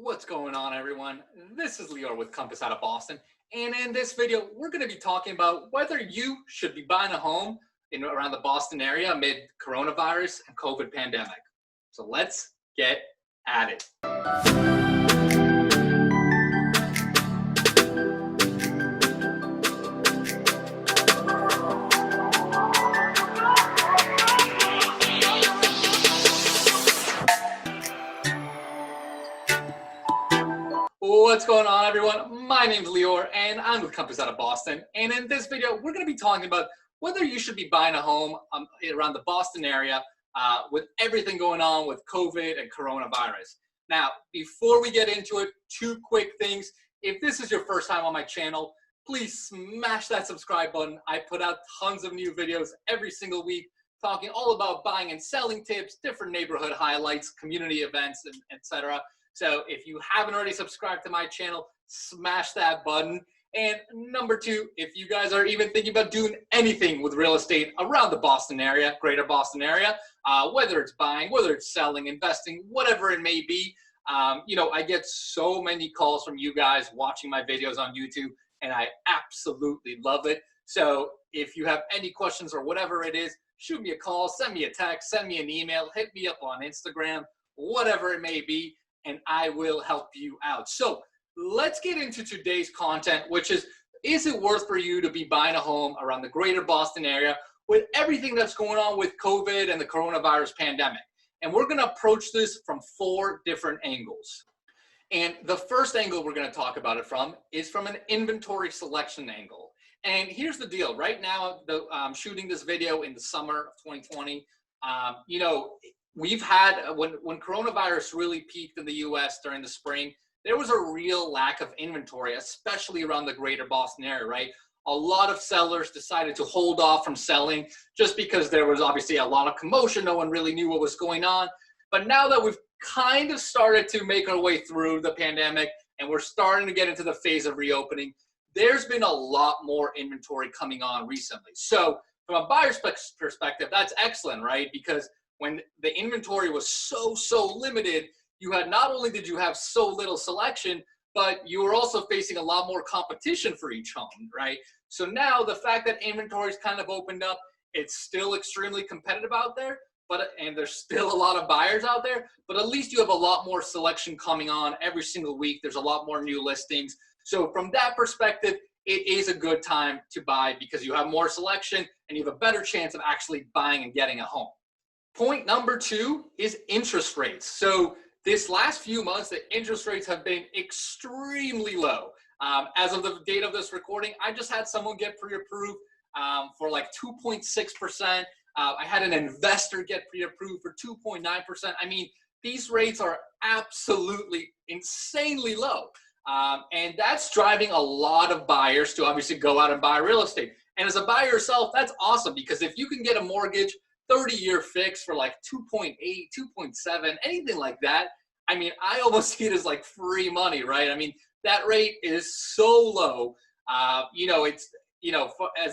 What's going on, everyone? This is Lior with Compass out of Boston. And in this video, we're going to be talking about whether you should be buying a home around the Boston area amid coronavirus and COVID pandemic. So let's get at it. What's going on, everyone? My name's Lior and I'm with Compass out of Boston. And in this video, we're going to be talking about whether you should be buying a home around the Boston area with everything going on with COVID and coronavirus. Now, before we get into it, two quick things. If this is your first time on my channel, please smash that subscribe button. I put out tons of new videos every single week talking all about buying and selling tips, different neighborhood highlights, community events, and etc. So if you haven't already subscribed to my channel, smash that button. And number two, if you guys are even thinking about doing anything with real estate around the Boston area, greater Boston area, whether it's buying, whether it's selling, investing, whatever it may be, I get so many calls from you guys watching my videos on YouTube, and I absolutely love it. So if you have any questions or whatever it is, shoot me a call, send me a text, send me an email, hit me up on Instagram, whatever it may be, and I will help you out. So let's get into today's content, which is it worth for you to be buying a home around the greater Boston area with everything that's going on with COVID and the coronavirus pandemic? And we're gonna approach this from 4 different angles. And the first angle we're gonna talk about it from is from an inventory selection angle. And here's the deal. Right now, I'm shooting this video in the summer of 2020. We've had, when coronavirus really peaked in the US during the spring, there was a real lack of inventory, especially around the greater Boston area, right? A lot of sellers decided to hold off from selling just because there was obviously a lot of commotion. No one really knew what was going on. But now that we've kind of started to make our way through the pandemic and we're starting to get into the phase of reopening, there's been a lot more inventory coming on recently. So from a buyer's perspective, that's excellent, right? Because when the inventory was so limited, not only did you have so little selection, but you were also facing a lot more competition for each home, right? So now the fact that inventory's kind of opened up, it's still extremely competitive out there, and there's still a lot of buyers out there, but at least you have a lot more selection coming on every single week. There's a lot more new listings. So from that perspective, it is a good time to buy because you have more selection and you have a better chance of actually buying and getting a home. Point number 2 is interest rates. So this last few months, the interest rates have been extremely low. As of the date of this recording, I just had someone get pre-approved for like 2.6%. I had an investor get pre-approved for 2.9%. I mean, these rates are absolutely insanely low. And that's driving a lot of buyers to obviously go out and buy real estate. And as a buyer yourself, that's awesome because if you can get a mortgage 30-year fix for like 2.8, 2.7, anything like that, I mean, I almost see it as like free money, right? I mean, that rate is so low. As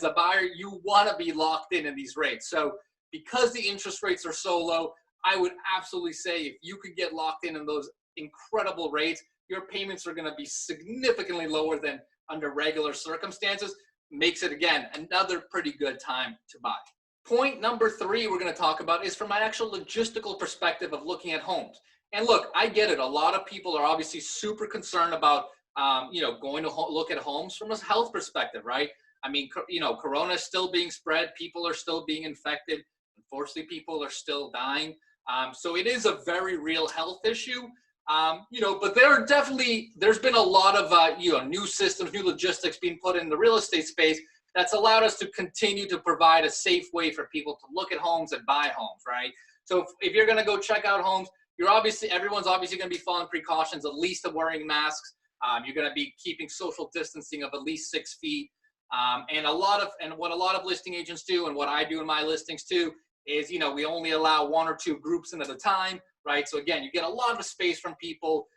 a buyer, you want to be locked in these rates. So because the interest rates are so low, I would absolutely say if you could get locked in those incredible rates, your payments are going to be significantly lower than under regular circumstances. Makes it, again, another pretty good time to buy. Point number 3 we're going to talk about is from an actual logistical perspective of looking at homes. And look, I get it. A lot of people are obviously super concerned about, going to look at homes from a health perspective, right? I mean, Corona is still being spread. People are still being infected. Unfortunately, people are still dying. So it is a very real health issue. But there's been a lot of, new systems, new logistics being put in the real estate space that's allowed us to continue to provide a safe way for people to look at homes and buy homes, right? So if you're going to go check out homes, everyone's obviously going to be following precautions, at least of wearing masks. You're going to be keeping social distancing of at least 6 feet. And what a lot of listing agents do, and what I do in my listings too, is, we only allow 1 or 2 groups in at a time, right? So again, you get a lot of space from people,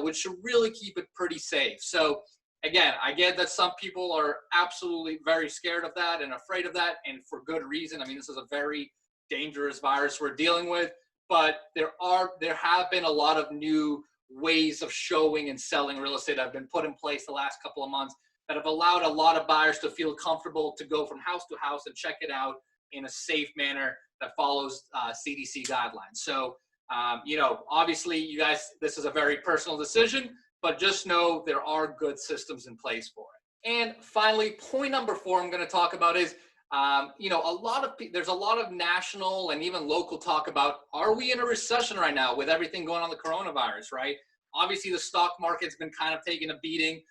which should really keep it pretty safe. So again, I get that some people are absolutely very scared of that and afraid of that, and for good reason. I mean, this is a very dangerous virus we're dealing with, but there have been a lot of new ways of showing and selling real estate that have been put in place the last couple of months that have allowed a lot of buyers to feel comfortable to go from house to house and check it out in a safe manner that follows CDC guidelines. So, you know, obviously you guys, this is a very personal decision, but just know there are good systems in place for it. And finally, point number 4 I'm going to talk about is, you know, there's a lot of national and even local talk about, are we in a recession right now with everything going on the coronavirus, right? Obviously, the stock market's been kind of taking a beating.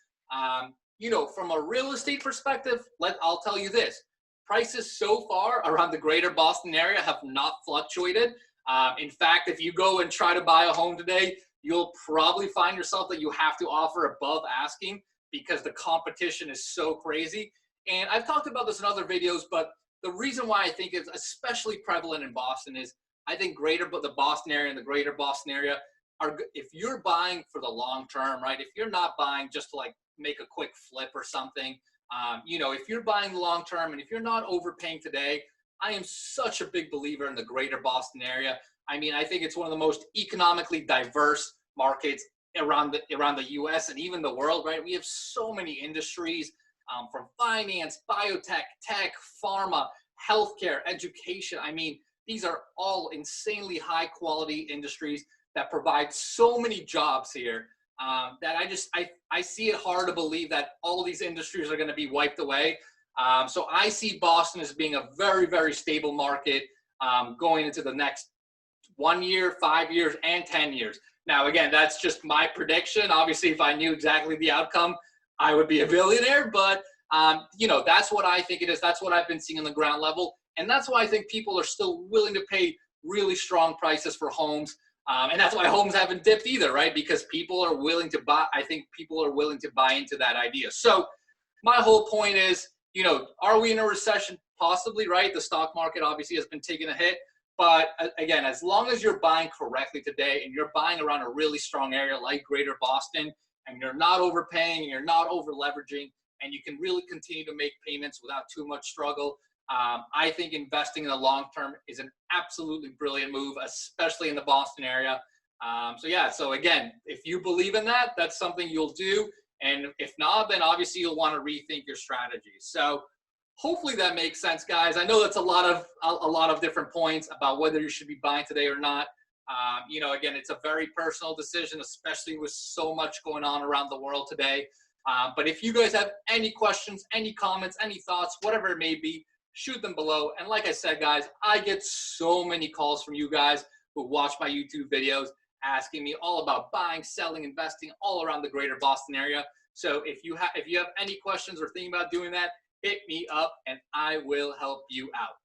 You know, from a real estate perspective, I'll tell you this. Prices so far around the greater Boston area have not fluctuated. In fact, if you go and try to buy a home today, you'll probably find yourself that you have to offer above asking because the competition is so crazy. And I've talked about this in other videos, but the reason why I think it's especially prevalent in Boston is I think the Boston area and the greater Boston area are, if you're buying for the long term, right? If you're not buying just to like make a quick flip or something, you know, if you're buying long term and if you're not overpaying today, I am such a big believer in the greater Boston area. I mean, I think it's one of the most economically diverse markets around the US and even the world, right? We have so many industries, from finance, biotech, tech, pharma, healthcare, education. I mean, these are all insanely high quality industries that provide so many jobs here, that I see it hard to believe that all these industries are going to be wiped away. So I see Boston as being a very, very stable market, going into the next 1 year, 5 years, and 10 years. Now, again, that's just my prediction. Obviously, if I knew exactly the outcome, I would be a billionaire. But, you know, that's what I think it is. That's what I've been seeing on the ground level. And that's why I think people are still willing to pay really strong prices for homes. And that's why homes haven't dipped either, right? Because people are willing to buy. I think people are willing to buy into that idea. So my whole point is, you know, are we in a recession? Possibly, right? The stock market obviously has been taking a hit. But again, as long as you're buying correctly today and you're buying around a really strong area like greater Boston, and you're not overpaying and you're not over leveraging, and you can really continue to make payments without too much struggle, I think investing in the long term is an absolutely brilliant move, especially in the Boston area. So yeah, so again, if you believe in that, that's something you'll do. And if not, then obviously you'll want to rethink your strategy. So hopefully that makes sense, guys. I know that's a lot of different points about whether you should be buying today or not. You know, again, it's a very personal decision, especially with so much going on around the world today. But if you guys have any questions, any comments, any thoughts, whatever it may be, shoot them below. And like I said, guys, I get so many calls from you guys who watch my YouTube videos asking me all about buying, selling, investing all around the greater Boston area. So if you have any questions or thinking about doing that, hit me up and I will help you out.